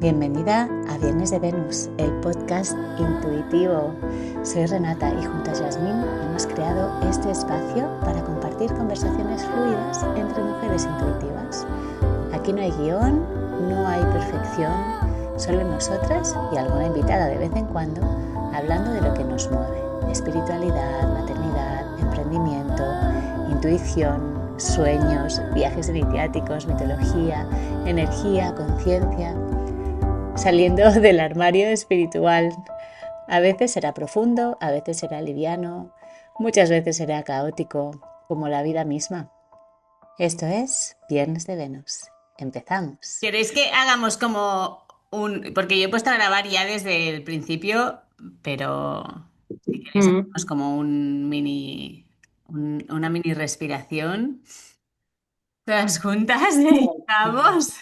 Bienvenida a Viernes de Venus, el podcast intuitivo. Soy Renata y junto a Yasmín hemos creado este espacio para compartir conversaciones fluidas entre mujeres intuitivas. Aquí no hay guión, no hay perfección, solo nosotras y alguna invitada de vez en cuando hablando de lo que nos mueve: espiritualidad, maternidad, emprendimiento, intuición, sueños, viajes iniciáticos, mitología, energía, conciencia. Saliendo del armario espiritual. A veces será profundo, a veces será liviano, muchas veces será caótico, como la vida misma. Esto es Viernes de Venus. Empezamos. ¿Queréis que hagamos como un... Porque yo he puesto a grabar ya desde el principio, pero si queréis Mm. hacemos como un mini... una mini respiración. Todas juntas, vamos.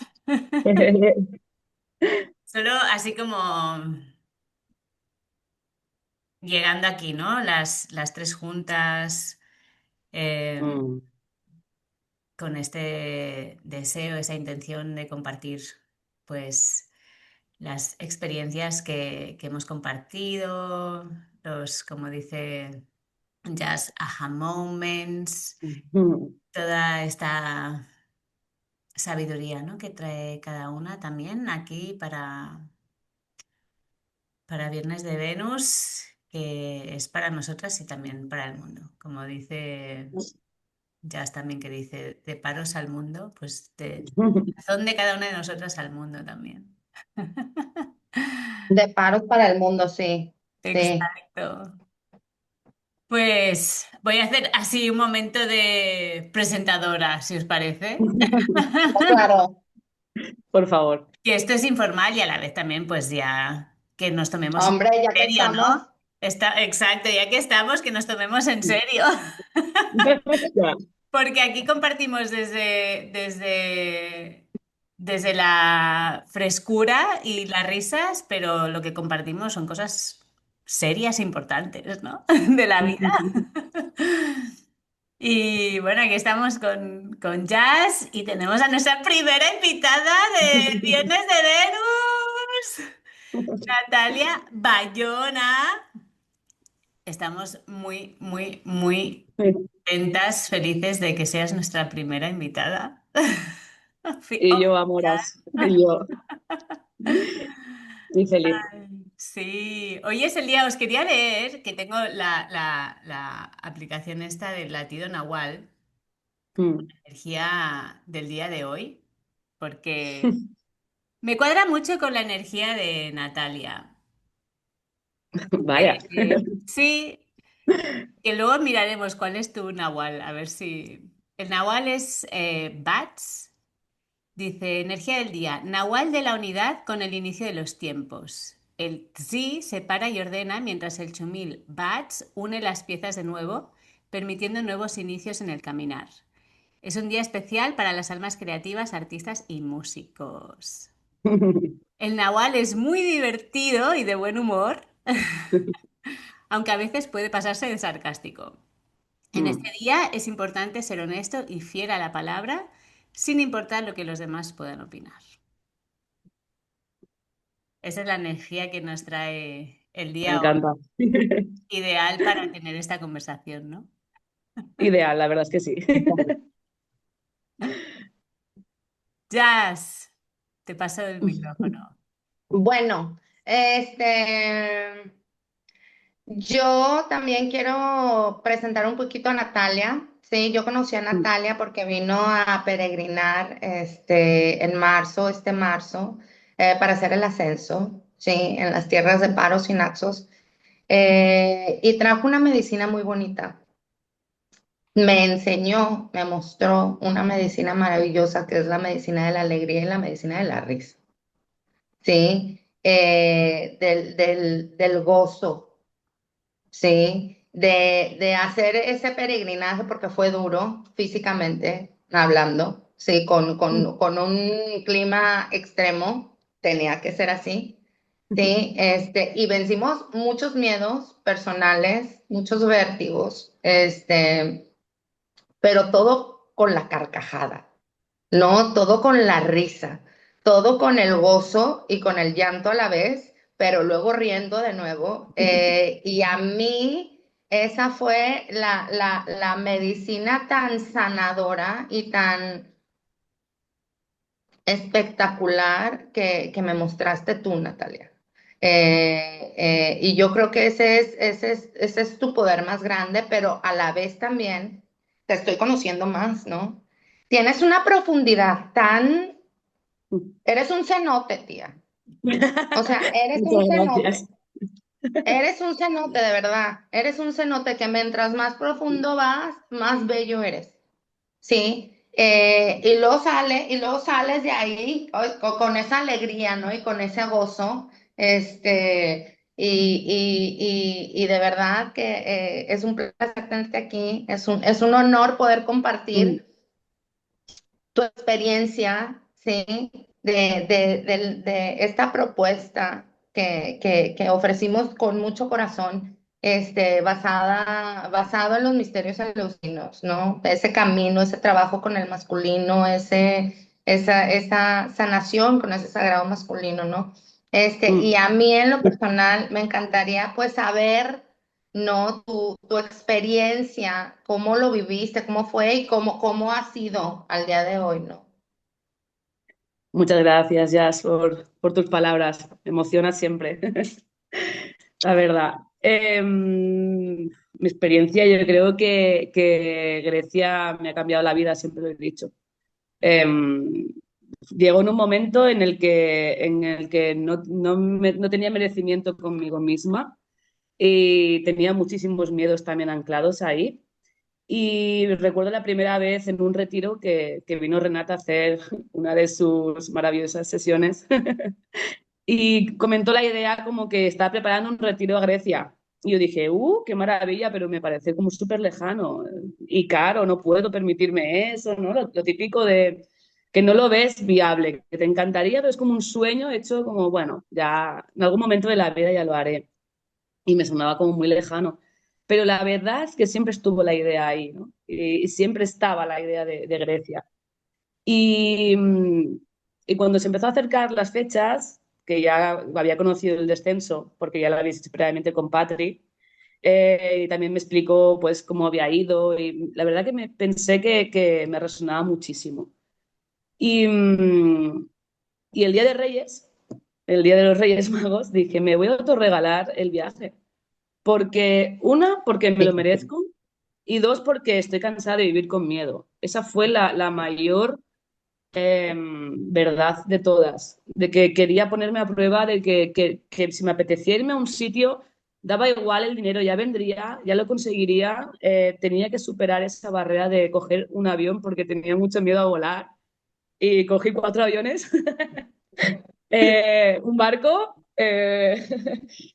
Solo así como llegando aquí, ¿no? Las tres juntas, eh, Mm. con este deseo, esa intención de compartir, pues, las experiencias que hemos compartido, como dice Jazz, aha moments, toda esta sabiduría, ¿no?, que trae cada una también aquí para Viernes de Venus, que es para nosotras y también para el mundo. Como dice Jazz también, que dice, de paros al mundo, pues de razón de cada una de nosotras al mundo también. De paros para el mundo, sí, sí. Exacto. Pues voy a hacer así un momento de presentadora, si os parece. Claro, Por favor. Que esto es informal y a la vez también, pues ya que nos tomemos en hombre, ya que serio, estamos, ¿no? Exacto, ya que estamos, que nos tomemos en serio. Ya. Porque aquí compartimos desde la frescura y las risas, pero lo que compartimos son cosas serias e importantes, ¿no? De la vida. Y bueno, aquí estamos con Jazz y tenemos a nuestra primera invitada de Viernes de Venus, Natalia Bayona. Estamos muy, muy, muy contentas, felices de que seas nuestra primera invitada. Y yo, amoras. Y yo, muy feliz. Sí, hoy es el día, os quería leer que tengo la aplicación esta del latido Nahual, Mm. energía del día de hoy, porque me cuadra mucho con la energía de Natalia. Vaya. Sí, que luego miraremos cuál es tu Nahual, a ver si... El Nahual es Bats, dice, energía del día, Nahual de la unidad con el inicio de los tiempos. El Tzi separa y ordena, mientras el Chumil Bats une las piezas de nuevo, permitiendo nuevos inicios en el caminar. Es un día especial para las almas creativas, artistas y músicos. El Nahual es muy divertido y de buen humor, aunque a veces puede pasarse de sarcástico. En este Mm. día es importante ser honesto y fiel a la palabra, sin importar lo que los demás puedan opinar. Esa es la energía que nos trae el Me día hoy, encanta. ideal para tener esta conversación, ¿no? Ideal, la verdad es que sí. Jazz, te paso el micrófono. bueno, yo también quiero presentar un poquito a Natalia. Sí, yo conocí a Natalia porque vino a peregrinar este marzo, para hacer el ascenso, sí, en las tierras de Paros y Naxos. Y trajo una medicina muy bonita. Me enseñó, me mostró una medicina maravillosa que es la medicina de la alegría y la medicina de la risa, ¿sí? Del gozo, ¿sí? De hacer ese peregrinaje porque fue duro físicamente hablando, ¿sí? Con un clima extremo, tenía que ser así. Sí, y vencimos muchos miedos personales, muchos vértigos, pero todo con la carcajada, ¿no? Todo con la risa. todo con el gozo y con el llanto a la vez, pero luego riendo de nuevo. Y a mí esa fue la medicina tan sanadora y tan espectacular que me mostraste tú, Natalia. Y yo creo que ese es tu poder más grande, pero a la vez también te estoy conociendo más, ¿no? Tienes una profundidad tan... Eres un cenote, tía. O sea, eres un Muchas cenote. gracias. Eres un cenote, de verdad. Eres un cenote que mientras más profundo vas, más bello eres. Sí. Y luego sales de ahí con esa alegría, ¿no? Y con ese gozo. Y de verdad que es un placer tenerte aquí. Es un honor poder Mm, compartir tu experiencia, ¿sí? De esta propuesta que ofrecimos con mucho corazón, basado en los misterios eleusinos, ¿no? Ese camino, ese trabajo con el masculino, esa sanación con ese sagrado masculino, ¿no? Y mm. a mí en lo personal me encantaría pues saber, ¿no? Tu experiencia, cómo lo viviste, cómo fue y cómo ha sido al día de hoy, ¿no? Muchas gracias, Jazz, por tus palabras. Me emociona siempre, la verdad. Mi experiencia, yo creo que Grecia me ha cambiado la vida, siempre lo he dicho. Em, Llegó en un momento en el que no tenía merecimiento conmigo misma y tenía muchísimos miedos también anclados ahí. Y recuerdo la primera vez en un retiro que vino Renata a hacer una de sus maravillosas sesiones y comentó la idea como que estaba preparando un retiro a Grecia. Y yo dije, qué maravilla, pero me parece como súper lejano y caro, no puedo permitirme eso, ¿no? Lo típico de que no lo ves viable, que te encantaría, pero es como un sueño hecho como, bueno, ya en algún momento de la vida ya lo haré. Y me sonaba como muy lejano. Pero la verdad es que siempre estuvo la idea ahí, ¿no? Y siempre estaba la idea de Grecia. Y, y cuando se empezó a acercar las fechas, que ya había conocido el descenso, porque ya lo había hecho previamente con Patri, y también me explicó pues cómo había ido y la verdad que me pensé que me resonaba muchísimo. Y, y el día de Reyes, el día de los Reyes Magos, dije, me voy a autorregalar el viaje. Porque, una, porque me lo merezco y dos, porque estoy cansada de vivir con miedo. Esa fue la mayor verdad de todas, de que quería ponerme a prueba, de que si me apetecía irme a un sitio, daba igual el dinero, ya vendría, ya lo conseguiría, tenía que superar esa barrera de coger un avión porque tenía mucho miedo a volar y cogí 4 aviones, un barco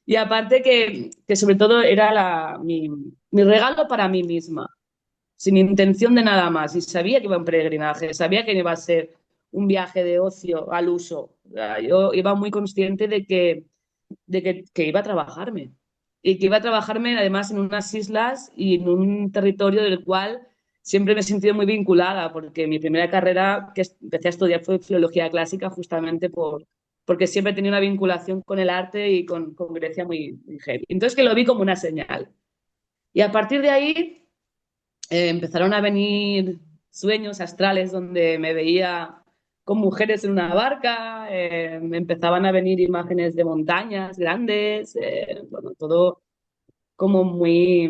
y aparte que sobre todo era mi regalo para mí misma sin intención de nada más. Y sabía que iba a un peregrinaje, sabía que iba a ser un viaje de ocio al uso. O sea, yo iba muy consciente de que iba a trabajarme. Y que iba a trabajarme además en unas islas y en un territorio del cual siempre me he sentido muy vinculada, porque mi primera carrera que empecé a estudiar fue filología clásica justamente porque siempre he tenido una vinculación con el arte y con Grecia muy heavy. Entonces que lo vi como una señal. Y a partir de ahí empezaron a venir sueños astrales donde me veía con mujeres en una barca, me empezaban a venir imágenes de montañas grandes, bueno, como muy,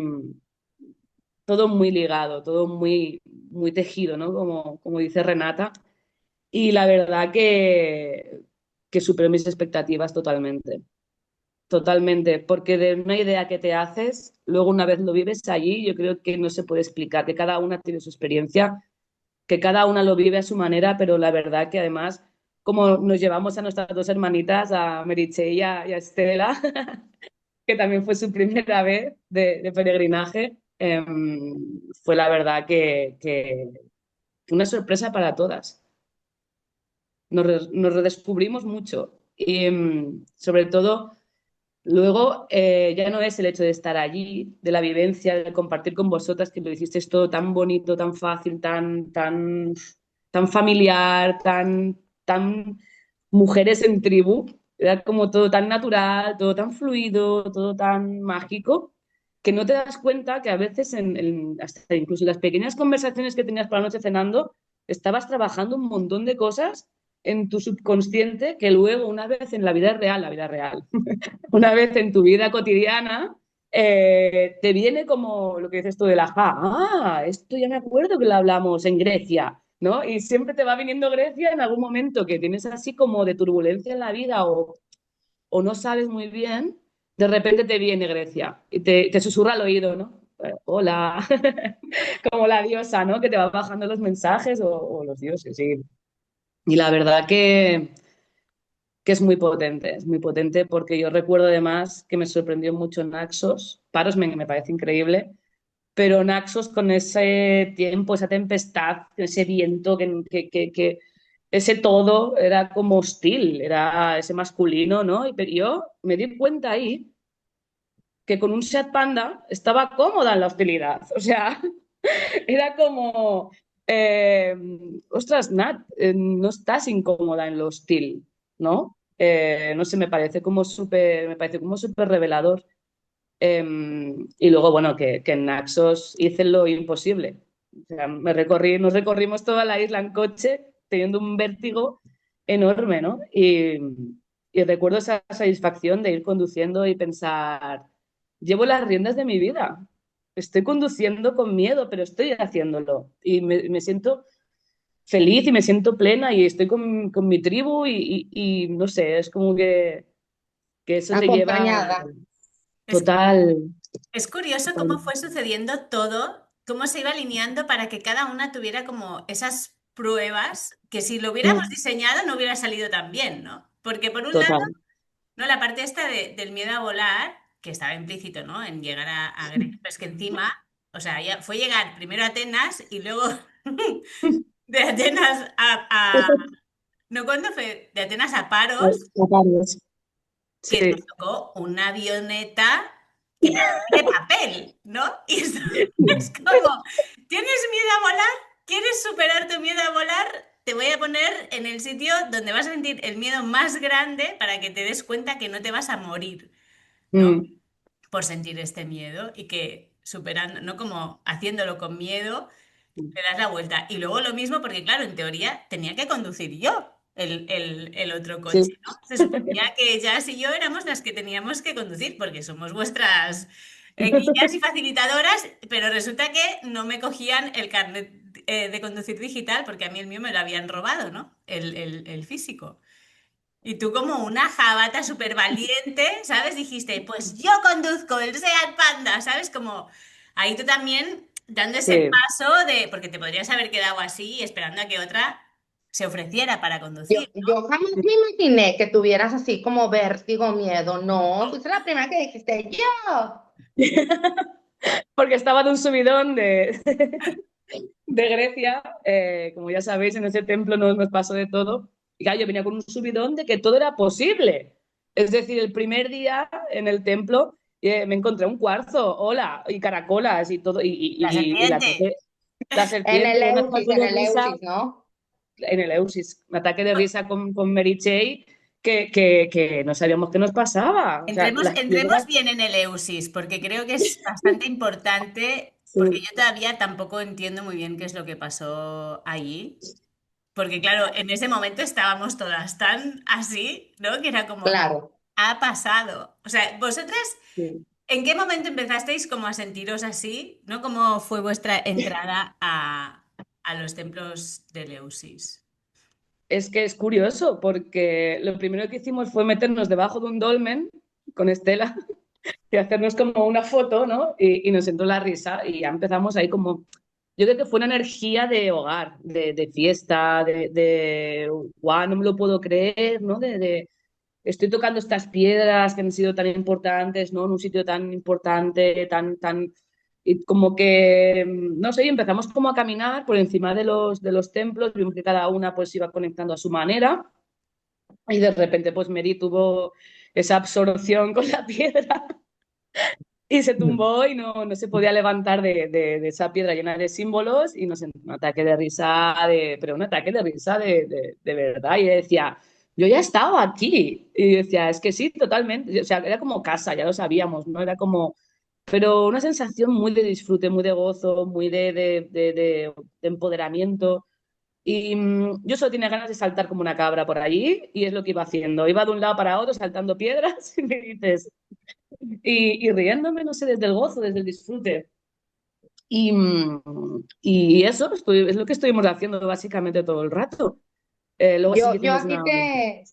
todo muy ligado, todo muy tejido, ¿no? Como dice Renata. Y la verdad que superó mis expectativas totalmente. Totalmente, porque de una idea que te haces, luego una vez lo vives allí, yo creo que no se puede explicar, que cada una tiene su experiencia, que cada una lo vive a su manera, pero la verdad que además, como nos llevamos a nuestras dos hermanitas, a Meritxell y a Estela, que también fue su primera vez de peregrinaje, fue la verdad que una sorpresa para todas. Nos redescubrimos mucho y sobre todo luego, ya no es el hecho de estar allí, de la vivencia, de compartir con vosotras, que lo hicisteis todo tan bonito, tan fácil, tan familiar, tan mujeres en tribu. Era como todo tan natural, todo tan fluido, todo tan mágico, que no te das cuenta que a veces, hasta incluso en las pequeñas conversaciones que tenías por la noche cenando, estabas trabajando un montón de cosas en tu subconsciente que luego, una vez en la vida real, una vez en tu vida cotidiana, te viene como lo que dices tú del ajá, esto ya me acuerdo que lo hablamos en Grecia, ¿no? Y siempre te va viniendo Grecia en algún momento que tienes así como de turbulencia en la vida o no sabes muy bien, de repente te viene Grecia y te susurra al oído, ¿no? Hola, como la diosa, ¿no? Que te va bajando los mensajes o los dioses, sí. Y la verdad que es muy potente porque yo recuerdo además que me sorprendió mucho Naxos, Paros me parece increíble, pero Naxos con ese tiempo, esa tempestad, ese viento, que ese todo era como hostil, era ese masculino, ¿no? Pero yo me di cuenta ahí que con un Seat Panda estaba cómoda en la hostilidad, o sea, era como, eh, ostras, Nat, no estás incómoda en lo hostil, ¿no? No sé, me parece como súper revelador. Y luego, bueno, que en Naxos hice lo imposible. O sea, nos recorrimos toda la isla en coche, teniendo un vértigo enorme, ¿no? Y recuerdo esa satisfacción de ir conduciendo y pensar, llevo las riendas de mi vida. Estoy conduciendo con miedo, pero estoy haciéndolo. Y me siento feliz y me siento plena y estoy con mi tribu y no sé, es como que eso te lleva Acompañada. Es, total. es curioso cómo fue sucediendo todo, cómo se iba alineando para que cada una tuviera como esas pruebas que si lo hubiéramos Mm, diseñado no hubiera salido tan bien, ¿no? Porque por un lado, total. ¿no? La parte esta del miedo a volar, que estaba implícito, ¿no? En llegar a Grecia, pero es que encima, o sea, ya fue llegar primero a Atenas y luego de Atenas ¿no? ¿Cuándo fue? De Atenas a Paros, Caparios. que nos Sí. tocó una avioneta que parecía de papel, ¿no? Y es como, ¿tienes miedo a volar? ¿Quieres superar tu miedo a volar? Te voy a poner en el sitio donde vas a sentir el miedo más grande para que te des cuenta que no te vas a morir, ¿no? Mm, Por sentir este miedo y que superando, no como haciéndolo con miedo, le das la vuelta. Y luego lo mismo, porque claro, en teoría tenía que conducir yo el otro coche, sí. ¿no? Se suponía que Jazz y yo éramos las que teníamos que conducir, porque somos vuestras guías y facilitadoras, pero resulta que no me cogían el carnet de conducir digital, porque a mí el mío me lo habían robado, ¿no? El físico. Y tú como una jabata súper valiente, ¿sabes? Dijiste, pues yo conduzco el Seat Panda, ¿sabes? Como ahí tú también dando ese Sí. paso de, porque te podrías haber quedado así esperando a que otra se ofreciera para Yo, conducir, ¿no? yo jamás me imaginé que tuvieras así como vértigo, miedo. No, fuiste la primera que dijiste, yo. Porque estaba de un subidón de Grecia. Como ya sabéis, en ese templo nos pasó de todo. Y claro, yo venía con un subidón de que todo era posible. Es decir, el primer día en el templo me encontré un cuarzo, hola, y caracolas y todo, La y serpiente. la serpiente, un ataque En de el risa Eusis, ¿no? en el Eusis, un ataque de risa con Mary Jane que no sabíamos qué nos pasaba. O sea, las Entremos piedras. bien en el EUSIS, porque creo que es bastante importante, porque Sí, yo todavía tampoco entiendo muy bien qué es lo que pasó allí. Porque claro, en ese momento estábamos todas tan así, ¿no? Que era como, Claro. ha pasado. O sea, vosotras, sí. ¿en qué momento empezasteis como a sentiros así? ¿No? ¿Cómo fue vuestra entrada a los templos de Eleusis? Es que es curioso porque lo primero que hicimos fue meternos debajo de un dolmen con Estela y hacernos como una foto, ¿no? Y nos entró la risa y ya empezamos ahí como, yo creo que fue una energía de hogar, de fiesta, guau, no me lo puedo creer, ¿no? Estoy tocando estas piedras que han sido tan importantes, ¿no? En un sitio tan importante, y como que, no sé, y empezamos como a caminar por encima de los templos, vimos que cada una pues iba conectando a su manera y de repente pues Mary tuvo esa absorción con la piedra y se tumbó y no se podía levantar de esa piedra llena de símbolos y nos entró un ataque de risa, pero un ataque de risa de verdad. Y decía, yo ya estaba aquí. Y decía, es que sí, totalmente. O sea, era como casa, ya lo sabíamos, ¿no? Era como, pero una sensación muy de disfrute, muy de gozo, muy de empoderamiento. Y yo solo tenía ganas de saltar como una cabra por allí y es lo que iba haciendo. Iba de un lado para otro saltando piedras y me dices, y riéndome, no sé, desde el gozo, desde el disfrute. Y eso es lo que estuvimos haciendo básicamente todo el rato. Luego sí Yo, que yo hicimos aquí una... te,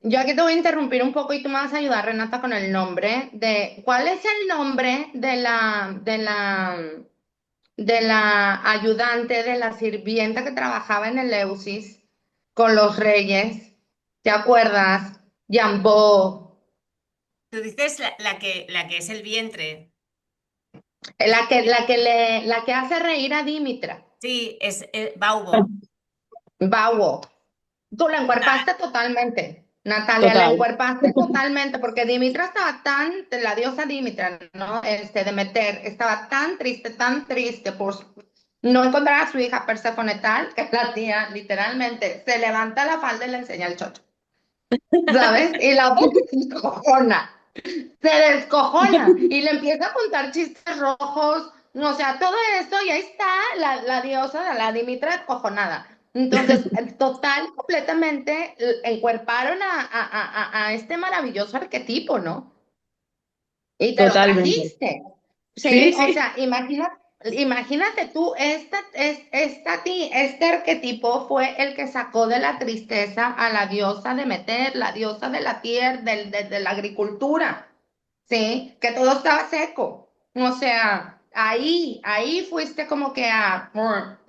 yo aquí te voy a interrumpir un poco y tú me vas a ayudar, Renata, con el nombre de, ¿cuál es el nombre de la ayudante, de la sirvienta que trabajaba en el Eusis con los reyes? ¿Te acuerdas? Yambó, Tú dices la que es el vientre. la que hace reír a Dimitra, Sí, es Baubo. Bawo. Tú la Total. encuerpaste totalmente, Natalia, la Total, encuerpaste totalmente, porque Dimitra estaba la diosa Dimitra, ¿no? Demeter, estaba tan triste por no encontrar a su hija Perséfone tal, que la tía literalmente se levanta la falda y le enseña el chocho, ¿sabes? Y la otra se descojona y le empieza a contar chistes rojos, o sea, todo esto y ahí está la diosa, la Dimitra descojonada. Entonces, total, completamente encuerparon a este maravilloso arquetipo, ¿no? Y te lo totalmente. trajiste, Sí, ¿sí? O sí, sea, imagínate tú, este arquetipo fue el que sacó de la tristeza a la diosa de Meter, la diosa de la tierra, de la agricultura, ¿sí? Que todo estaba seco. O sea, ahí fuiste como que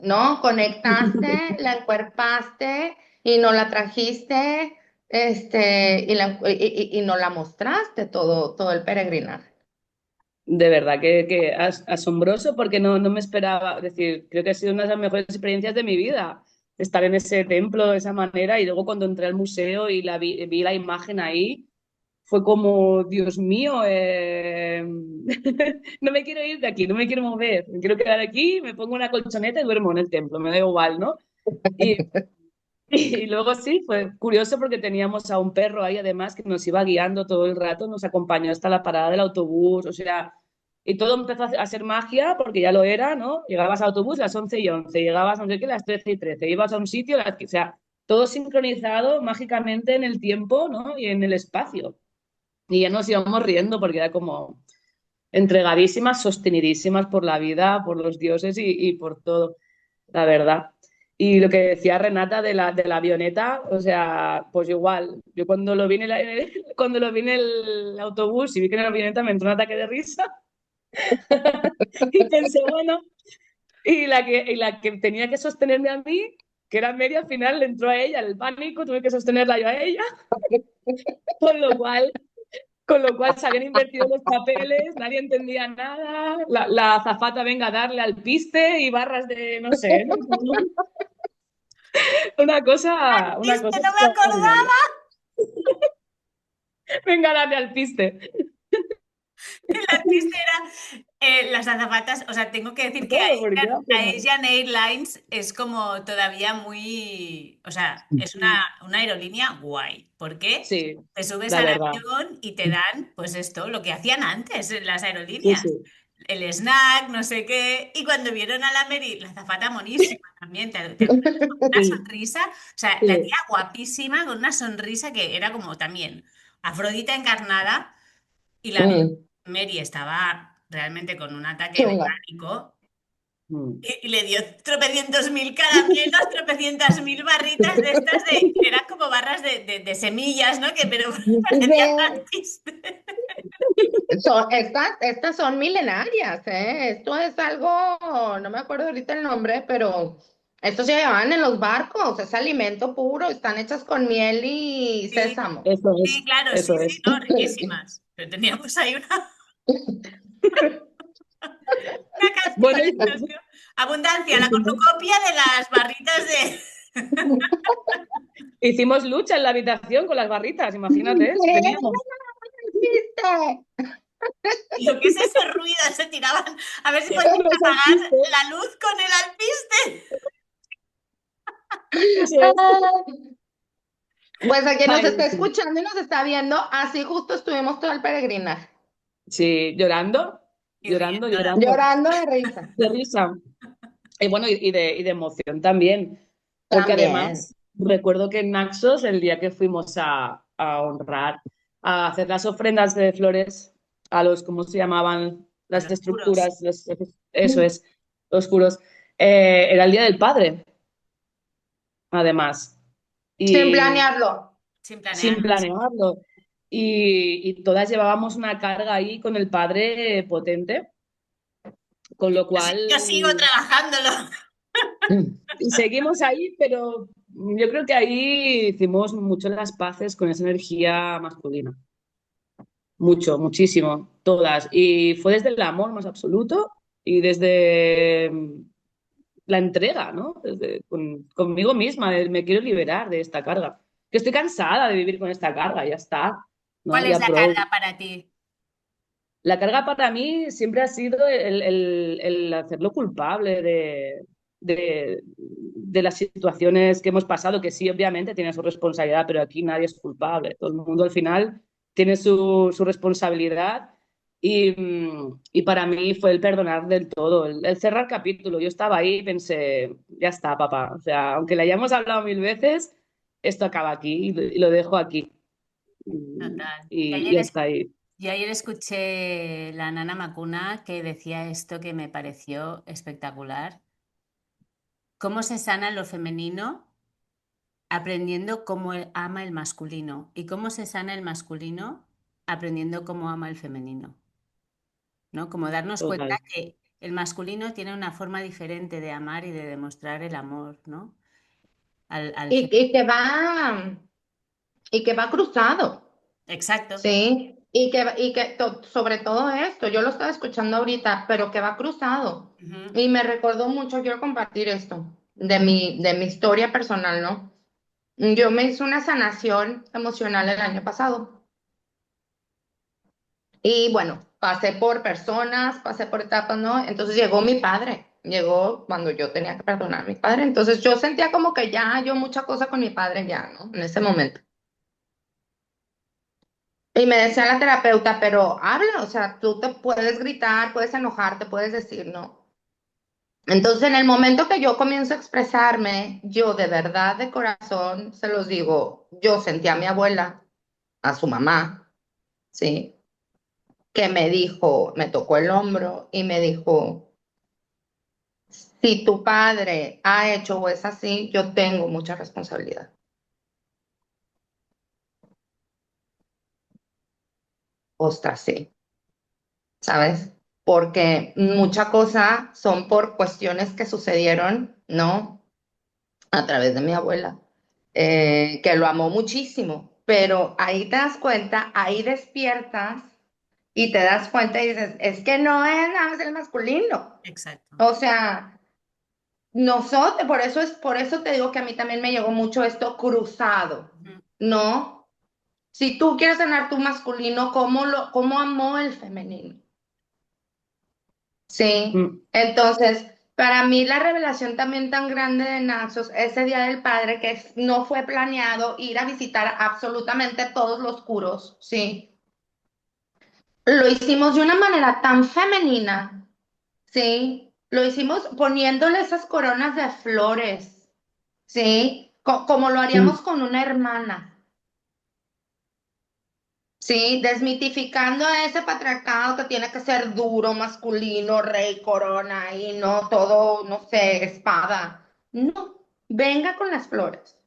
¿no? Conectaste, la encuerpaste y no la trajiste, y no la mostraste todo el peregrinaje. de verdad que asombroso porque no me esperaba, es decir, creo que ha sido una de las mejores experiencias de mi vida, estar en ese templo de esa manera y luego cuando entré al museo y vi la imagen ahí, fue como, Dios mío, no me quiero ir de aquí, no me quiero mover, me quiero quedar aquí, me pongo una colchoneta y duermo en el templo, me da igual, ¿no? Y, y luego sí, fue curioso porque teníamos a un perro ahí además que nos iba guiando todo el rato, nos acompañó hasta la parada del autobús, o sea, y todo empezó a ser magia porque ya lo era, ¿no? Llegabas al autobús a las 11:11, llegabas a no sé qué, a las 13:13, ibas a un sitio, o sea, todo sincronizado mágicamente en el tiempo, ¿no? Y en el espacio. Y ya nos íbamos riendo porque era como entregadísimas, sostenidísimas por la vida, por los dioses y por todo, la verdad. Y lo que decía Renata de la avioneta, o sea, pues igual, yo cuando lo vi cuando lo vi en el autobús y vi que en la avioneta me entró un ataque de risa y pensé, bueno, y la que tenía que sostenerme a mí, que era media, al final le entró a ella el pánico, tuve que sostenerla yo a ella, con lo cual se habían invertido los papeles, nadie entendía nada, la azafata venga a darle al piste y barras de, no sé, ¿no? Una ¿Viste? cosa No me extraordinaria. acordaba. Venga a darle al piste. La triste era las azafatas. O sea, tengo que decir que Claro, porque era como... Asian Airlines es como todavía muy. O sea, es una aerolínea guay. ¿Por qué? Sí, Te subes la al verdad. avión y te dan, pues esto, lo que hacían antes en las Sí, aerolíneas. sí. El snack, no sé qué. Y cuando vieron a la Mary, la azafata monísima también, te una Sí, sonrisa. O sea, la tía sí. guapísima con una sonrisa que era como también Afrodita encarnada. Y la Mm, Mary estaba realmente con un ataque de chunga. pánico Mm. y le dio tropecientos mil caramelos, tropecientas mil barritas de estas de, eran como barras de semillas, ¿no? Que pero parecían tan chistes. Estas son milenarias, ¿eh? Esto es algo, no me acuerdo ahorita el nombre, pero estos se llevaban en los barcos, es alimento puro, están hechas con miel y Sí, sésamo. Eso sí, es, claro, sí, eso sí, es. no, riquísimas. Pero teníamos ahí una Bueno, cantidad de abundancia, la cornucopia de las barritas de. hicimos lucha en la habitación con las barritas, imagínate, si teníamos. ¿Viste? Lo que es ese ruido, se tiraban a ver si podían Los apagar alpistes, la luz con el alpiste. eso es. Pues a quien nos Ay, está sí. escuchando y nos está viendo, así justo estuvimos todo el peregrinaje, Sí, llorando, Y llorando, riéndola. llorando, llorando de risa. de risa. Y bueno, y de emoción también, porque También. además recuerdo que en Naxos, el día que fuimos a honrar, a hacer las ofrendas de flores a los, ¿cómo se llamaban? A Las los puros. estructuras, eso es, los curos, era el Día del Padre, además, Sin y planearlo. Sin sin planearlo. Sí. planearlo. Y todas llevábamos una carga ahí con el padre potente, con lo cual Yo sigo trabajándolo. y seguimos ahí, pero yo creo que ahí hicimos mucho las paces con esa energía masculina. Mucho, muchísimo, todas. Y fue desde el amor más absoluto y desde la entrega, ¿no? Conmigo misma, me quiero liberar de esta carga. Que estoy cansada de vivir con esta carga, ya está, ¿no? ¿Cuál es Ya la pro. carga para ti? La carga para mí siempre ha sido el hacerlo culpable de las situaciones que hemos pasado, que sí, obviamente tiene su responsabilidad, pero aquí nadie es culpable. Todo el mundo al final tiene su responsabilidad y para mí fue el perdonar del todo, el cerrar capítulo. Yo estaba ahí y pensé, ya está, papá. O sea, aunque le hayamos hablado 1000 veces, esto acaba aquí y lo dejo aquí. Total. Y hasta ahí. Y ayer escuché la Nana Macuna que decía esto que me pareció espectacular. ¿Cómo se sana lo femenino aprendiendo cómo ama el masculino? ¿Y cómo se sana el masculino aprendiendo cómo ama el femenino? ¿No? Como darnos cuenta Total. que el masculino tiene una forma diferente de amar y de demostrar el amor, ¿no? Al Y, y que va, y que va cruzado, Exacto. ¿sí? Sobre todo esto, yo lo estaba escuchando ahorita, pero que va cruzado. Ujú. Y me recordó mucho, quiero compartir esto, de mi historia personal, ¿no? Yo me hice una sanación emocional el año pasado. Y bueno, pasé por personas, pasé por etapas, ¿no? Entonces llegó mi padre, llegó cuando yo tenía que perdonar a mi padre. Entonces yo sentía como que ya yo mucha cosa con mi padre ya, ¿no? En ese momento. Y me decía la terapeuta, pero habla, o sea, tú te puedes gritar, puedes enojarte, puedes decir no. Entonces en el momento que yo comienzo a expresarme, yo de verdad, de corazón, se los digo, yo sentí a mi abuela, a su mamá, ¿sí? Que me dijo, me tocó el hombro y me dijo, si tu padre ha hecho o es así, yo tengo mucha responsabilidad. Ostras, sí, ¿sabes? Porque mucha cosa son por cuestiones que sucedieron, ¿no? A través de mi abuela, que lo amó muchísimo, pero ahí te das cuenta, ahí despiertas y te das cuenta y dices, es que no es nada más el masculino. Exacto. O sea, nosotros, por eso te digo que a mí también me llegó mucho esto cruzado, Ujú. ¿no? Si tú quieres sanar tu masculino, cómo amó el femenino? Sí. Mm. Entonces, para mí la revelación también tan grande de Naxos, ese Día del Padre, no fue planeado ir a visitar absolutamente todos los curos, sí. Lo hicimos de una manera tan femenina, sí. Lo hicimos poniéndole esas coronas de flores, sí. Como lo haríamos Mm. con una hermana. Sí, desmitificando a ese patriarcado que tiene que ser duro, masculino, rey, corona y no todo, no sé, espada. No, venga con las flores.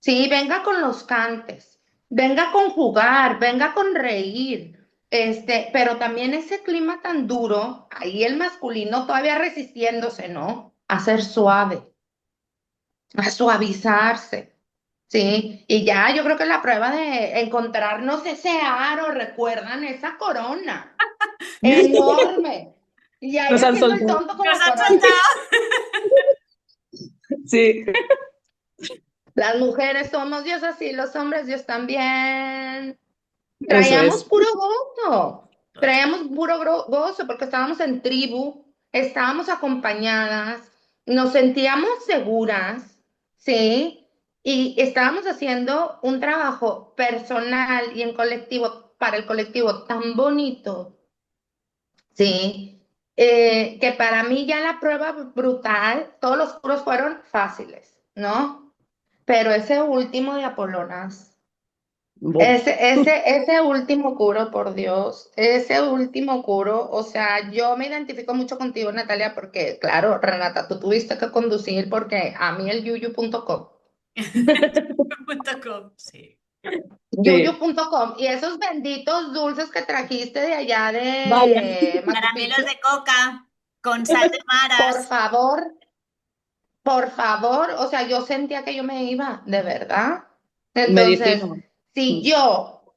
Sí, venga con los cantes. Venga con jugar, venga con reír. Pero también ese clima tan duro, ahí el masculino todavía resistiéndose, ¿no? A ser suave, a suavizarse. Sí, y ya yo creo que la prueba de encontrarnos ese aro, recuerdan esa corona enorme. Y ahí Nos han haciendo el soltado. tonto con Nos la han corona. soltado. Sí, Las mujeres somos Dios así, los hombres Dios también. eso Traíamos es. puro gozo, traíamos puro gozo porque estábamos en tribu, estábamos acompañadas, nos sentíamos seguras, ¿sí? y estábamos haciendo un trabajo personal y en colectivo, para el colectivo tan bonito, ¿sí? Que para mí ya la prueba brutal, todos los cursos fueron fáciles, ¿no? Pero ese último de Apolonas, Buf. ese último curo, por Dios, ese último curo, o sea, yo me identifico mucho contigo, Natalia, porque, claro, Renata, tú tuviste que conducir porque a mí el yuyu.com. Sí. Sí, Yuyu.com y esos benditos dulces que trajiste de allá vaya. de Machu Caramelos Picchu, de coca con sal de por maras. por favor, o sea, yo sentía que yo me iba, de verdad. Medicina. Entonces, si Mm. yo,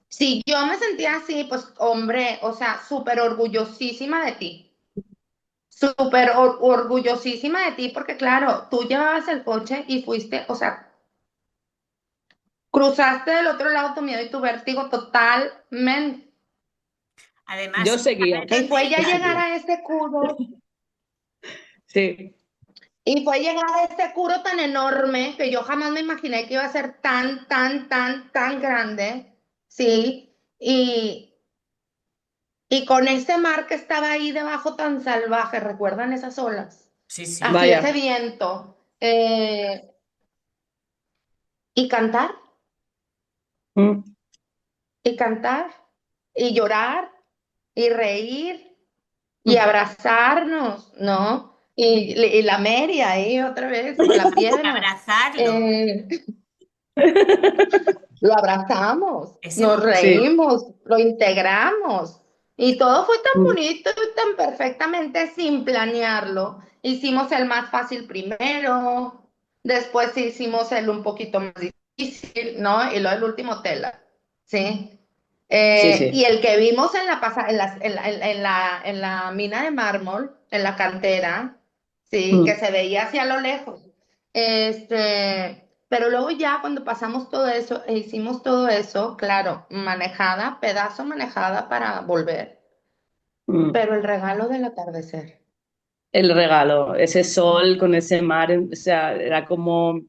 si yo me sentía así, pues hombre, o sea, súper orgullosísima de ti, súper orgullosísima de ti, porque claro, tú llevabas el coche y fuiste, o sea, cruzaste del otro lado tu miedo y tu vértigo totalmente. Además, Yo son seguía, Y fue ya yo llegar seguía. a ese curo, Sí. y fue llegar a ese curo tan enorme que yo jamás me imaginé que iba a ser tan, tan, tan, tan grande, ¿sí? Y con ese mar que estaba ahí debajo tan salvaje, ¿recuerdan esas olas? sí, sí. Así ese Vaya. viento. Y cantar, Mm. y cantar, y llorar, y reír, y Mm. abrazarnos, ¿no? Y la Mary ahí otra vez con la piedra. Abrazarlo. Eh, lo abrazamos, Ese nos Sí. momento. reímos, lo integramos. Y todo fue tan Mm. bonito y tan perfectamente sin planearlo. Hicimos el más fácil primero, después hicimos el un poquito más difícil, ¿no? Y luego el último tela, ¿sí? Sí, Y sí. el que vimos en la, en la mina de mármol, en la cantera, sí, que Mm. se veía hacia lo lejos. Pero luego ya cuando pasamos todo eso e hicimos todo eso, claro, manejada, pedazo manejada para volver, Mm. pero el regalo del atardecer. El regalo, ese sol con ese mar, o sea, era como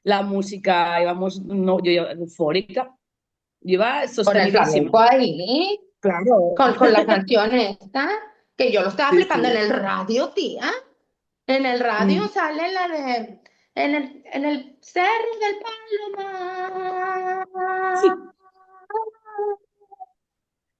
la música, íbamos, no, yo iba eufórica, yo iba Con el sostenidísima. flamenco ahí, Claro. con la canción esta, que yo lo estaba Sí, flipando en sí. el radio, tía. En el radio Mm. sale la de en el Cerro del Palomar. Sí.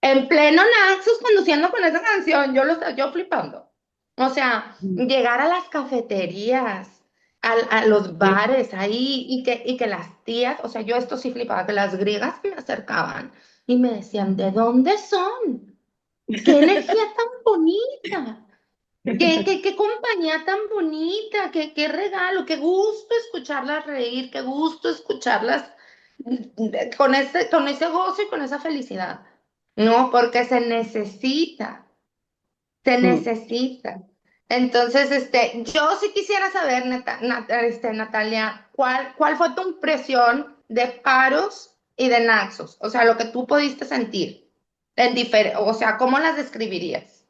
En pleno Naxos conduciendo con esa canción, yo flipando. O sea, Mm. llegar a las cafeterías, a los Sí. bares ahí, y que las tías, o sea, yo esto sí flipaba, que las griegas que me acercaban y me decían, ¿de dónde son? ¡Qué energía tan bonita! Qué compañía tan bonita, qué regalo, qué gusto escucharlas reír, qué gusto escucharlas con ese gozo y con esa felicidad. No, porque se Mm. necesita. Entonces, yo sí quisiera saber, Natalia, ¿cuál fue tu impresión de paros y de naxos? O sea, lo que tú pudiste sentir, o sea, ¿cómo las describirías?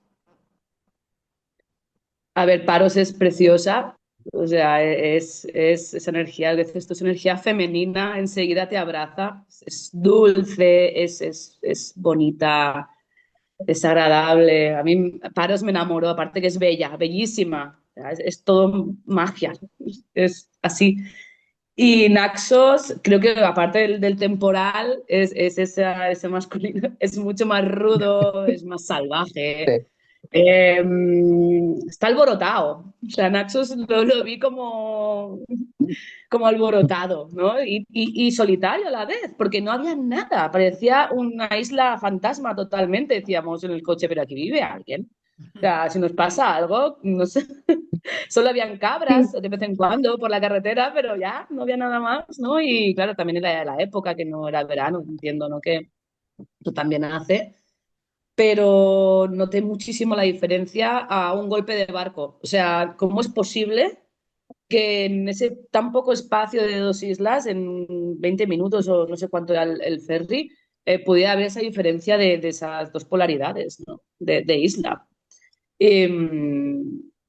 A ver, Paros es preciosa, o sea, es esa energía, a veces esto es energía femenina, enseguida te abraza, es dulce, es bonita, es agradable. A mí Paros me enamoró, aparte que es bella, bellísima, o sea, es todo magia, es así. Y Naxos, creo que aparte del temporal, es ese masculino, es mucho más rudo, es más salvaje. Sí. Eh, Está alborotado. O sea, Naxos lo vi como alborotado, ¿no? Y solitario a la vez, porque no había nada. Parecía una isla fantasma totalmente, decíamos en el coche, pero aquí vive alguien. O sea, si nos pasa algo, no sé. Solo habían cabras de vez en cuando por la carretera, pero ya no había nada más, ¿no? Y claro, también era la época que no era verano, entiendo, ¿no? Que tú también hace, pero noté muchísimo la diferencia a un golpe de barco. O sea, ¿cómo es posible que en ese tan poco espacio de dos islas, en 20 minutos o no sé cuánto era el ferry, pudiera haber esa diferencia de esas dos polaridades, ¿no? De isla. Eh,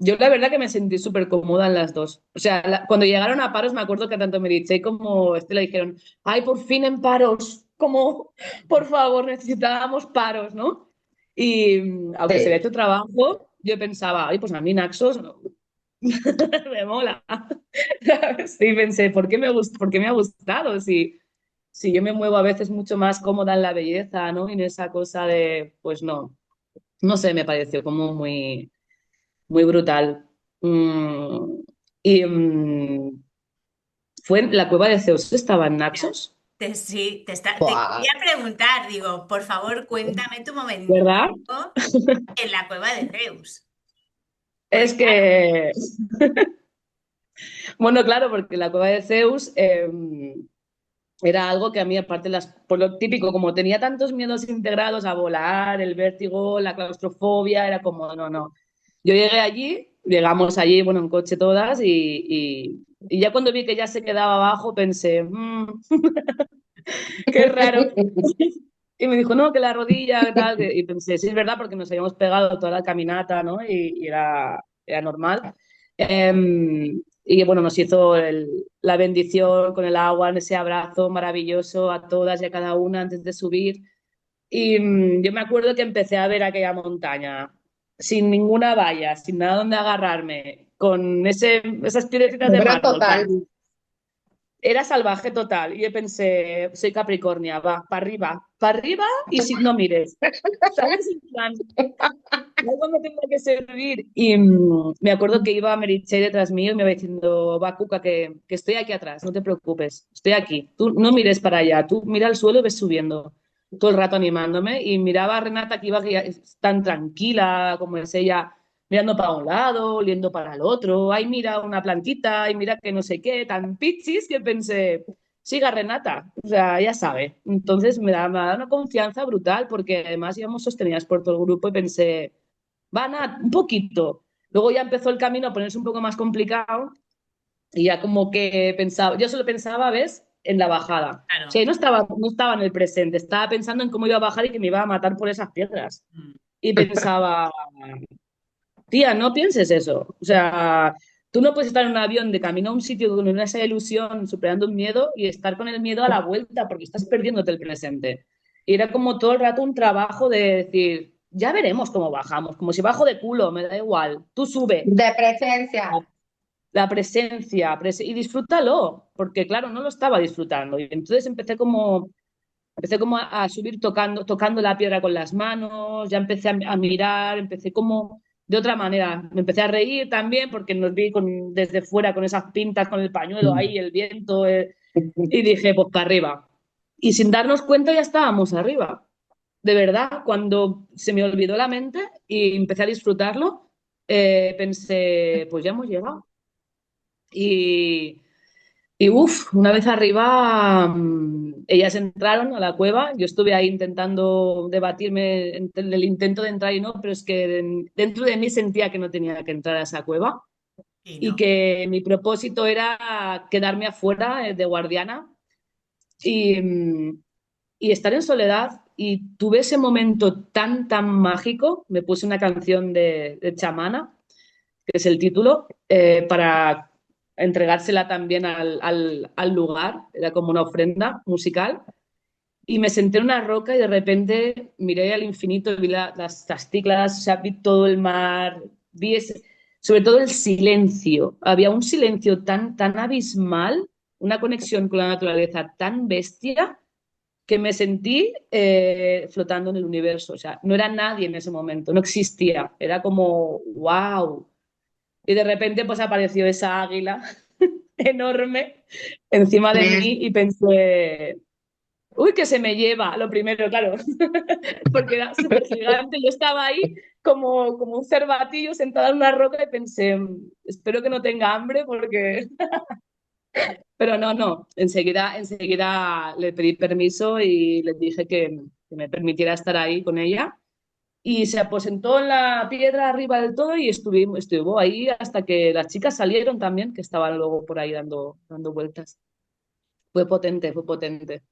Yo la verdad que me sentí súper cómoda en las dos. O sea, cuando llegaron a Paros me acuerdo que tanto Meritxell como Estela dijeron, ay, por fin en Paros, como, por favor, necesitábamos Paros, ¿no? Y aunque se había Sí. hecho trabajo, yo pensaba, ay, pues a mí Naxos no, me mola. ¿Sabes? Y pensé, ¿por qué me ha gustado? Si yo me muevo a veces mucho más cómoda en la belleza, ¿no? Y en esa cosa de, pues no sé, me pareció como muy brutal. Mm, y fue en la cueva de Zeus, estaba en Naxos, Sí, te Buah. quería preguntar, digo, por favor, cuéntame tu momento ¿verdad? en la cueva de Zeus. Es Porque claro, que, bueno, claro, porque la cueva de Zeus era algo que a mí, aparte, por lo típico, como tenía tantos miedos integrados a volar, el vértigo, la claustrofobia, era como, no, no. Yo llegué allí, llegamos allí, bueno, en coche todas, y ya cuando vi que ya se quedaba abajo, pensé, qué raro. Y me dijo, no, que la rodilla, tal, y pensé, sí, es verdad, porque nos habíamos pegado toda la caminata, ¿no? Y era normal. Y bueno, nos hizo la bendición con el agua, en ese abrazo maravilloso a todas y a cada una antes de subir. Y yo me acuerdo que empecé a ver aquella montaña sin ninguna valla, sin nada donde agarrarme, con esas piedrecitas de Pero mármol. total. Era salvaje total. Y yo pensé, soy Capricornia, va, para arriba y si no mires. ¿Sabes? En plan, luego me tengo que servir. Y me acuerdo que iba Meritxell detrás mío y me iba diciendo, va, Cuca, que estoy aquí atrás, no te preocupes, estoy aquí. Tú no mires para allá, tú mira al suelo y ves subiendo. Todo el rato animándome. Y miraba a Renata que iba tan tranquila como es ella, mirando para un lado, oliendo para el otro. Ay, mira una plantita, ay, mira que no sé qué, tan pichis que pensé, siga Renata, o sea, ya sabe. Entonces me da una confianza brutal porque además íbamos sostenidas por todo el grupo y pensé, van a un poquito. Luego ya empezó el camino a ponerse un poco más complicado y ya como que pensaba, yo solo pensaba, ¿ves? En la bajada. O claro. sea, no estaba en el presente, estaba pensando en cómo iba a bajar y que me iba a matar por esas piedras. Mm. Y pensaba, tía, no pienses eso. O sea, tú no puedes estar en un avión de camino a un sitio con esa ilusión, superando un miedo y estar con el miedo a la vuelta porque estás perdiéndote el presente. Y era como todo el rato un trabajo de decir, ya veremos cómo bajamos, como si bajo de culo, me da igual, tú sube. De presencia. La presencia, y disfrútalo, porque claro, no lo estaba disfrutando. Y entonces empecé como a subir tocando la piedra con las manos, ya empecé a mirar, empecé como de otra manera. Me empecé a reír también porque nos vi desde fuera con esas pintas, con el pañuelo ahí, el viento, y dije, pues para arriba. Y sin darnos cuenta ya estábamos arriba. De verdad, cuando se me olvidó la mente y empecé a disfrutarlo, pensé, pues ya hemos llegado. Y, y uff, una vez arriba, ellas entraron a la cueva. Yo estuve ahí intentando debatirme entre el intento de entrar y no, pero es que dentro de mí sentía que no tenía que entrar a esa cueva Y y no. que mi propósito era quedarme afuera de guardiana y, y estar en soledad. Y tuve ese momento tan mágico. Me puse una canción de Chamana, que es el título, para entregársela también al lugar, era como una ofrenda musical, y me senté en una roca y de repente miré al infinito, vi las ciclas, o sea, vi todo el mar, sobre todo el silencio, había un silencio tan abismal, una conexión con la naturaleza tan bestia que me sentí flotando en el universo, o sea, no era nadie en ese momento, no existía, era como, wow. Y de repente pues apareció esa águila enorme encima de mí y pensé, uy, que se me lleva, lo primero, claro, porque era súper gigante. Yo estaba ahí como un cervatillo sentada en una roca y pensé, espero que no tenga hambre porque... Pero no, enseguida le pedí permiso y le dije que me permitiera estar ahí con ella y se aposentó en la piedra arriba del todo y estuvo ahí hasta que las chicas salieron también, que estaban luego por ahí dando vueltas. Fue potente, fue potente.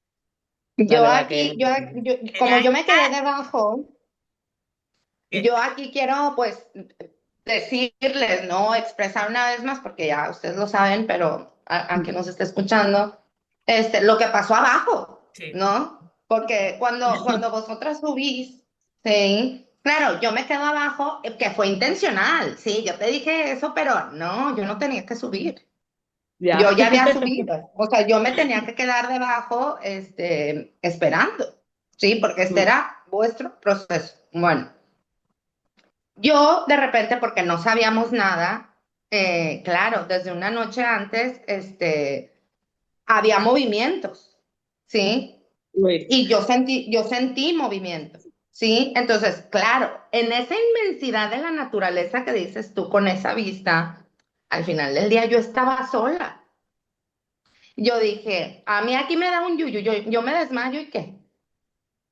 La Yo verdad que... aquí, como Era yo me quedé debajo, que- yo aquí quiero pues decirles, ¿no? Expresar una vez más, porque ya ustedes lo saben, pero a quien nos esté escuchando, lo que pasó abajo, Sí. ¿no? Porque cuando vosotras subís, sí, claro, yo me quedo abajo, que fue intencional, sí, yo te dije eso, pero no, yo no tenía que subir. Yo Ya. ya había subido, o sea, yo me tenía que quedar debajo, esperando, ¿sí? Porque este era vuestro proceso. Bueno, yo de repente, porque no sabíamos nada, claro, desde una noche antes, había movimientos, ¿sí? Uy, Y yo sentí movimiento, ¿sí? Entonces, claro, en esa inmensidad de la naturaleza que dices tú con esa vista, al final del día yo estaba sola. Yo dije, a mí aquí me da un yuyu, yo me desmayo y qué,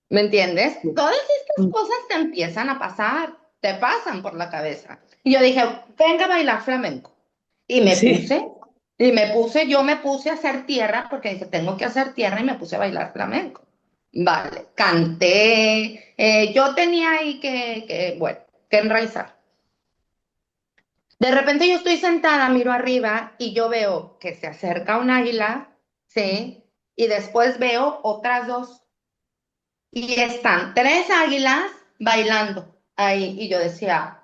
¿me entiendes? Todas estas cosas te empiezan a pasar, te pasan por la cabeza. Y yo dije, venga a bailar flamenco. Y me sí. puse, yo me puse a hacer tierra porque dije, tengo que hacer tierra y me puse a bailar flamenco. Vale, canté, yo tenía ahí bueno, que enraizar. De repente yo estoy sentada, miro arriba y yo veo que se acerca un águila, ¿sí? Y después veo otras dos. Y están tres águilas bailando ahí. Y yo decía,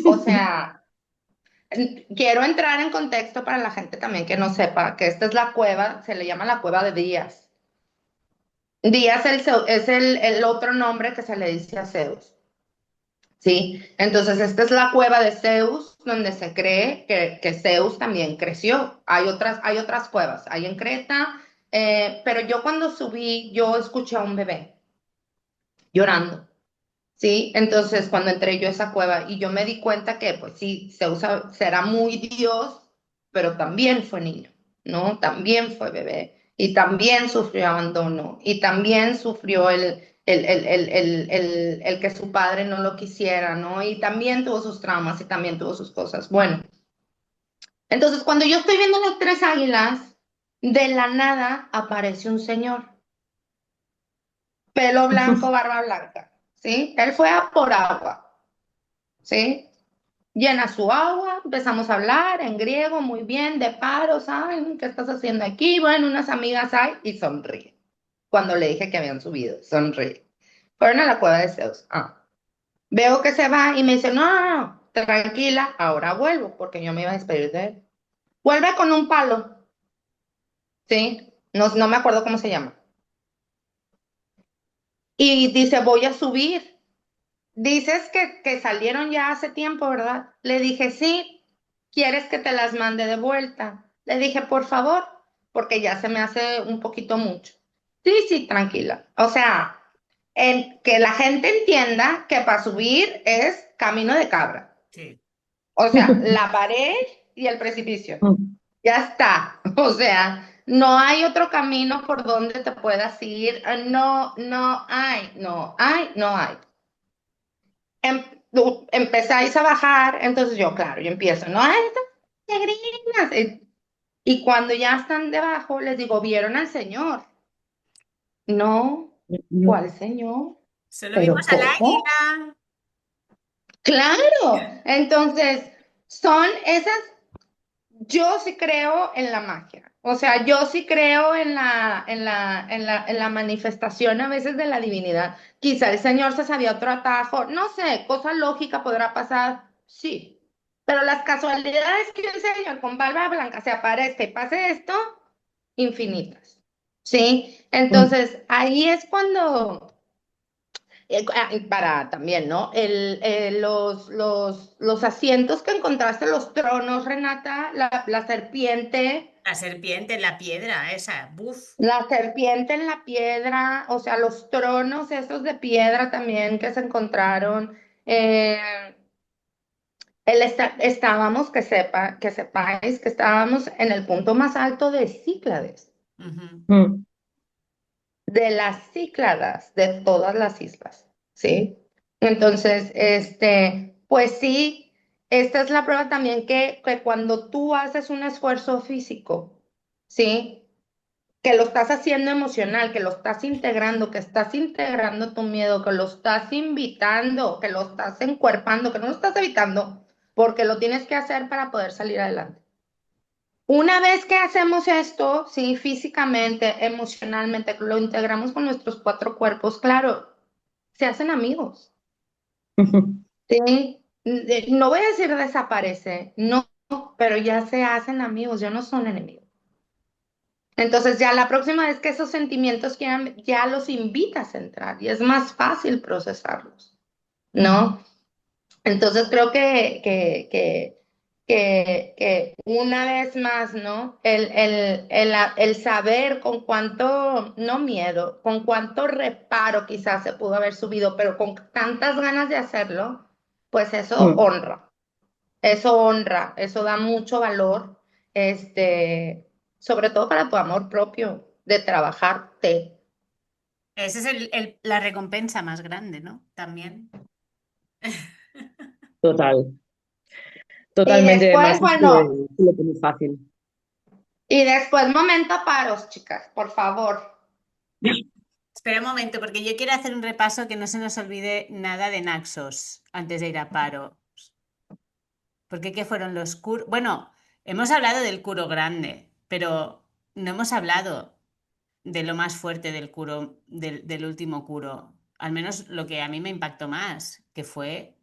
o sea, quiero entrar en contexto para la gente también que no sepa que esta es la cueva, se le llama la cueva de Díaz. Díaz es el otro nombre que se le dice a Zeus. ¿Sí? Entonces, esta es la cueva de Zeus, donde se cree que Zeus también creció. Hay otras cuevas, hay en Creta, pero yo cuando subí, yo escuché a un bebé llorando, ¿sí? Entonces, cuando entré yo a esa cueva y yo me di cuenta que, pues sí, Zeus será muy Dios, pero también fue niño, ¿no? También fue bebé y también sufrió abandono y también sufrió el que su padre no lo quisiera, ¿no? Y también tuvo sus traumas y también tuvo sus cosas. Bueno, entonces cuando yo estoy viendo las tres águilas, de la nada aparece un señor, pelo blanco, barba blanca, ¿sí? Él fue a por agua, ¿sí? Llena su agua, empezamos a hablar en griego, muy bien, de paro, ¿saben? ¿Qué estás haciendo aquí? Bueno, unas amigas hay y sonríe. Cuando le dije que habían subido, sonríe. Fueron a la cueva de Zeus. Veo que se va y me dice, no, no, no, tranquila, ahora vuelvo, porque yo me iba a despedir de él. Vuelve con un palo, ¿sí? No, no me acuerdo cómo se llama. Y dice, voy a subir. Dices que salieron ya hace tiempo, ¿verdad? Le dije, sí, ¿quieres que te las mande de vuelta? Le dije, por favor, porque ya se me hace un poquito mucho. Sí, sí, tranquila. O sea, que la gente entienda que para subir es camino de cabra. Sí. O sea, la pared y el precipicio. Ya está. O sea, no hay otro camino por donde te puedas ir. No, no hay, no hay, no hay. Empezáis a bajar, entonces yo, claro, yo empiezo, no, estas peregrinas. Y cuando ya están debajo, les digo, ¿vieron al Señor? No, ¿cuál Señor? Solo vimos ¿Pero al cómo? águila. Claro, entonces son esas, yo sí creo en la magia, o sea, yo sí creo en la manifestación a veces de la divinidad. Quizá el Señor se sabía otro atajo, no sé, cosa lógica podrá pasar, sí, pero las casualidades que el Señor con barba blanca se aparezca y pase esto, infinitas, ¿sí? Entonces, ahí es cuando para también, ¿no? Los asientos que encontraste, los tronos, Renata, la serpiente, La serpiente en la piedra, esa. Buf. la serpiente en la piedra, o sea, los tronos esos de piedra también que se encontraron. eh, estábamos, que sepáis que estábamos en el punto más alto de Cíclades, Ujú. de las Cícladas, de todas las islas, ¿sí? Entonces, pues sí, esta es la prueba también que cuando tú haces un esfuerzo físico, ¿sí? que lo estás haciendo emocional, que lo estás integrando, que estás integrando tu miedo, que lo estás invitando, que lo estás encuerpando, que no lo estás evitando, porque lo tienes que hacer para poder salir adelante. Una vez que hacemos esto, sí, físicamente, emocionalmente, lo integramos con nuestros cuatro cuerpos, claro, se hacen amigos, ¿sí? No voy a decir desaparece, no, pero ya se hacen amigos, ya no son enemigos. Entonces ya la próxima vez que esos sentimientos quieran, ya los invitas a entrar y es más fácil procesarlos, ¿no? Entonces creo que una vez más, ¿no? El saber con cuánto, no miedo, con cuánto reparo quizás se pudo haber subido, pero con tantas ganas de hacerlo, pues eso honra, eso da mucho valor, sobre todo para tu amor propio, de trabajarte. Esa es la recompensa más grande, ¿no? También. Total, Y totalmente después, más bueno, que lo pones fácil. y después momento paros, chicas, por favor. Espera un momento, porque yo quiero hacer un repaso que no se nos olvide nada de Naxos antes de ir a paro. Porque ¿qué fueron los curos? Bueno, hemos hablado del curo grande, pero no hemos hablado de lo más fuerte del curo, del último curo. Al menos lo que a mí me impactó más, que fue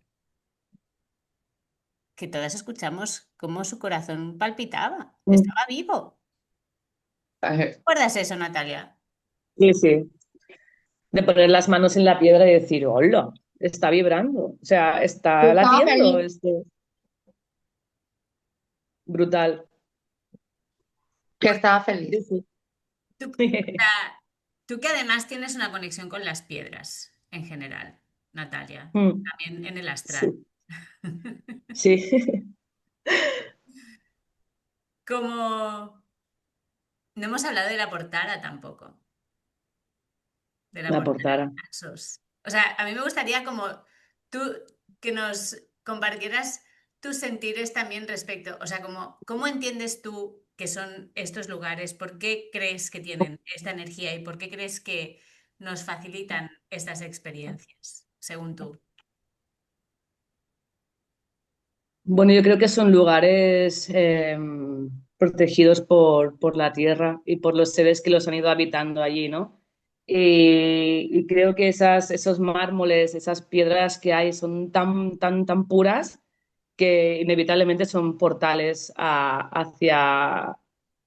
que todas escuchamos cómo su corazón palpitaba. Estaba vivo. ¿Recuerdas eso, Natalia? Sí, sí, de poner las manos en la piedra y decir, hola, está vibrando, o sea, está Estaba latiendo, feliz, brutal. que estaba Sí, feliz. sí. Tú, tú que además tienes una conexión con las piedras en general, Natalia, Mm, también en el astral. sí, sí, Como no hemos hablado de la portada tampoco, de la me portada aportara. de Naxos. O sea, a mí me gustaría como tú que nos compartieras tus sentires también respecto, o sea, como cómo entiendes tú que son estos lugares, por qué crees que tienen esta energía y por qué crees que nos facilitan estas experiencias, según tú. Bueno, yo creo que son lugares protegidos por la tierra y por los seres que los han ido habitando allí, ¿no? Y creo que esos mármoles, esas piedras que hay son tan puras que inevitablemente son portales hacia,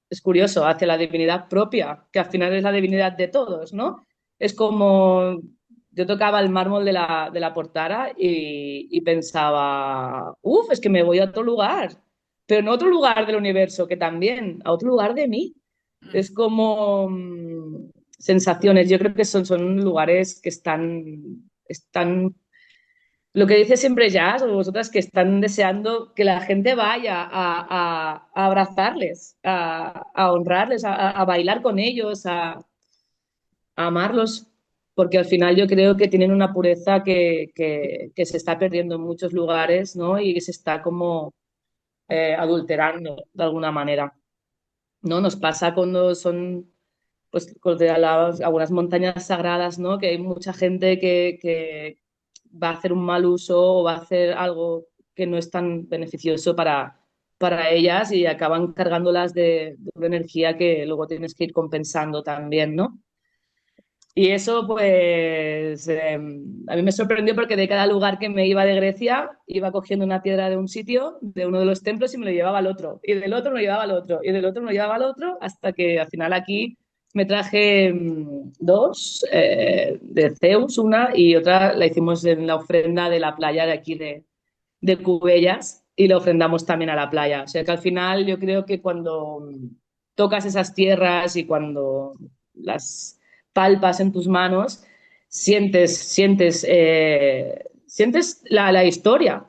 es curioso, hacia la divinidad propia, que al final es la divinidad de todos, ¿no? Es como, yo tocaba el mármol de la Portara y pensaba, uff, es que me voy a otro lugar, pero no a otro lugar del universo, que también, a otro lugar de mí. Mm. Es como sensaciones, yo creo que son lugares que están lo que dice siempre Jazz o vosotras que están deseando que la gente vaya a abrazarles, a honrarles, a bailar con ellos, a amarlos, porque al final yo creo que tienen una pureza que se está perdiendo en muchos lugares, ¿no? Y que se está como adulterando de alguna manera, ¿no? Nos pasa cuando son pues algunas montañas sagradas, ¿no? Que hay mucha gente que va a hacer un mal uso o va a hacer algo que no es tan beneficioso para ellas y acaban cargándolas de una energía que luego tienes que ir compensando también, ¿no? Y eso, pues, a mí me sorprendió porque de cada lugar que me iba de Grecia, iba cogiendo una piedra de un sitio, de uno de los templos, y me lo llevaba al otro. Y del otro me lo llevaba al otro. Y del otro me lo llevaba al otro, hasta que al final aquí me traje dos, de Zeus, una, y otra la hicimos en la ofrenda de la playa de aquí de Cubellas, y la ofrendamos también a la playa. O sea que al final yo creo que cuando tocas esas tierras y cuando las palpas en tus manos, sientes la historia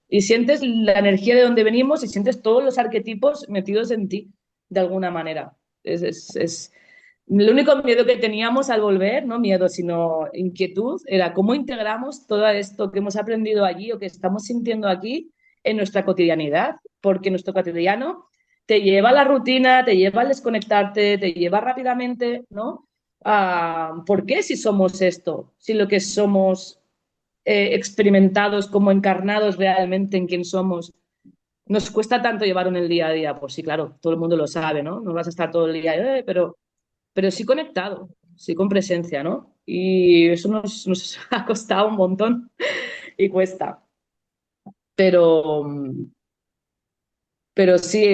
y sientes la energía de donde venimos y sientes todos los arquetipos metidos en ti, de alguna manera. Es el único miedo que teníamos al volver, no miedo, sino inquietud, era cómo integramos todo esto que hemos aprendido allí o que estamos sintiendo aquí en nuestra cotidianidad, porque nuestro cotidiano te lleva a la rutina, te lleva al desconectarte, te lleva rápidamente, ¿no? ¿Por qué si somos esto? Si lo que somos experimentados como encarnados realmente en quién somos, nos cuesta tanto llevar en el día a día. Pues sí, claro, todo el mundo lo sabe, ¿no? No vas a estar todo el día, pero sí conectado, sí con presencia, ¿no? Y eso nos ha costado un montón y cuesta. Pero, pero sí,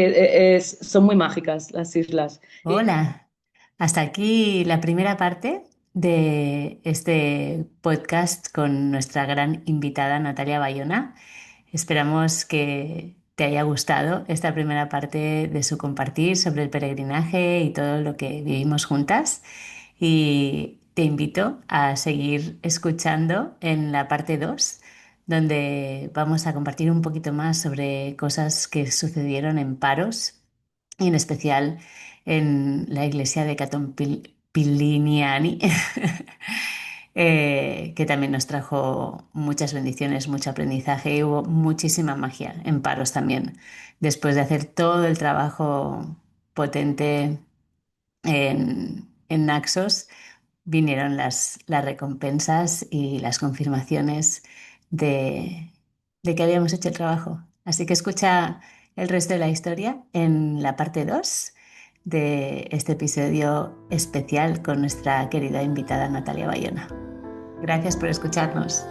son muy mágicas las islas. Hola, hasta aquí la primera parte de este podcast con nuestra gran invitada Natalia Bayona. Esperamos que te haya gustado esta primera parte de su compartir sobre el peregrinaje y todo lo que vivimos juntas. Y te invito a seguir escuchando en la parte 2, donde vamos a compartir un poquito más sobre cosas que sucedieron en Paros y en especial en la iglesia de Pilignani, que también nos trajo muchas bendiciones, mucho aprendizaje y hubo muchísima magia en Paros también. Después de hacer todo el trabajo potente en Naxos, vinieron las recompensas y las confirmaciones de, de que habíamos hecho el trabajo. Así que escucha el resto de la historia en la parte 2 de este episodio especial con nuestra querida invitada Natalia Bayona. Gracias por escucharnos.